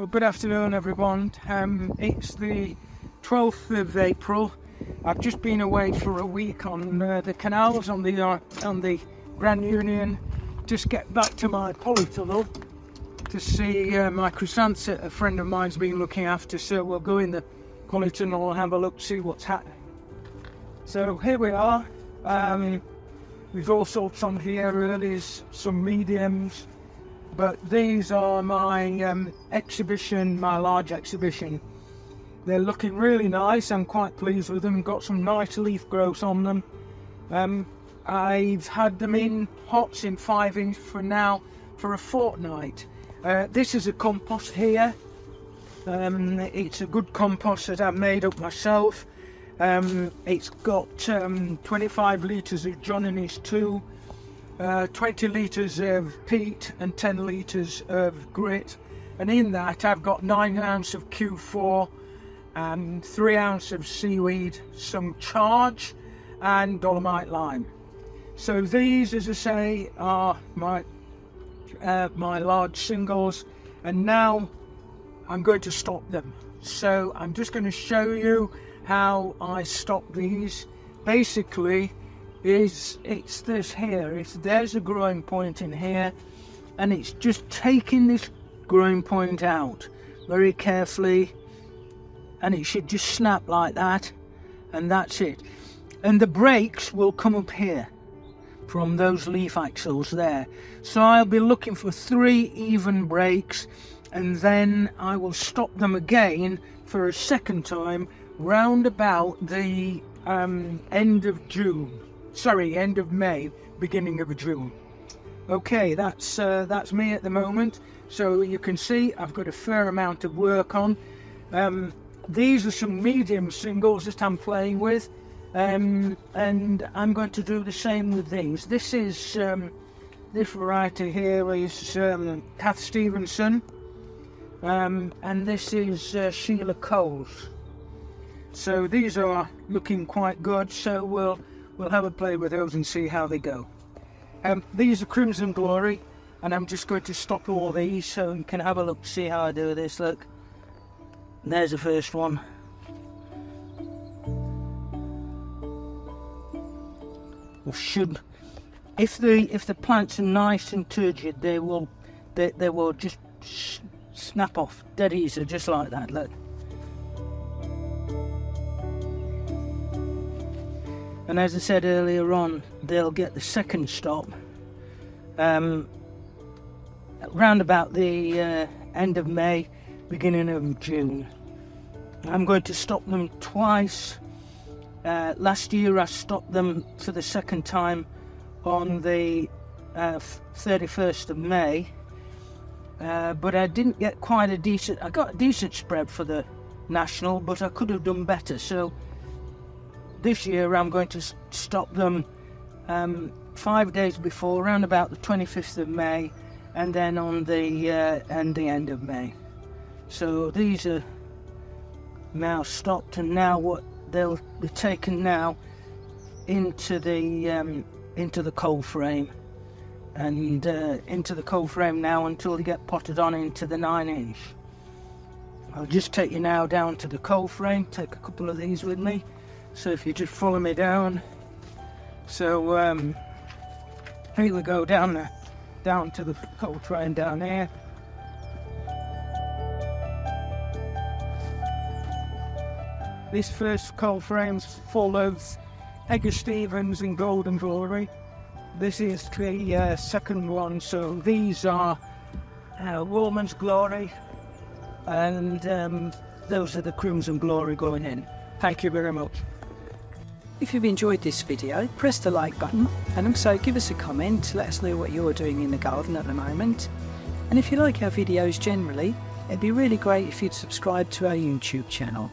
Well, good afternoon everyone. It's the 12th of April. I've just been away for a week on the canals on the Grand Union. Just get back to my polytunnel to see my chrysanths a friend of mine's been looking after, so we'll go in the polytunnel and have a look, see what's happening. So here we are. We've all sorts on here, really, some mediums, but these are my exhibition, my large exhibition. They're looking really nice. I'm quite pleased with them. Got some nice leaf growths on them. I've had them in pots in 5-inch for a fortnight. This is a compost here. It's a good compost that I've made up myself. It's got 25 litres of John and his 2, 20 litres of peat and 10 litres of grit, and in that I've got 9 ounces of Q4 and 3 ounces of seaweed, some charge and dolomite lime. So these, as I say, are my large singles, and now I'm going to stop them. So I'm just going to show you how I stop these. Basically it's this here, there's a growing point in here, and it's just taking this growing point out very carefully, and it should just snap like that, and that's it. And the breaks will come up here from those leaf axils there. So I'll be looking for 3 even breaks, and then I will stop them again for a second time round about the end of May, beginning of June. Okay, that's me at the moment. So you can see I've got a fair amount of work on. These are some medium singles that I'm playing with, and I'm going to do the same with these. This is this variety here is Kath Stevenson, and this is Sheila Coles. So these are looking quite good, so we'll have a play with those and see how they go. These are Crimson Glory, and I'm just going to stop all these so you can have a look, see how I do this. Look, there's the first one. If the plants are nice and turgid, they will just snap off dead easy, just like that. Look. And as I said earlier on, they'll get the second stop round about the end of May, beginning of June. I'm going to stop them twice. Last year I stopped them for the second time on the 31st of May, but I didn't get quite a decent, I got a decent spread for the national, but I could have done better. So this year I'm going to stop them 5 days before, around about the 25th of May, and then on the end of May. So these are now stopped, and now what they'll be taken now into the cold frame, and into the cold frame now until they get potted on into the 9-inch. I'll just take you now down to the cold frame, take a couple of these with me. So if you just follow me down, so here we go, down to the cold frame down here. This first cold frame's full of Edgar Stevens and Golden Glory. This is the second one, so these are Woolman's Glory, and those are the Crimson Glory going in. Thank you very much. If you've enjoyed this video, press the like button, and also give us a comment to let us know what you're doing in the garden at the moment. And if you like our videos generally, it'd be really great if you'd subscribe to our YouTube channel.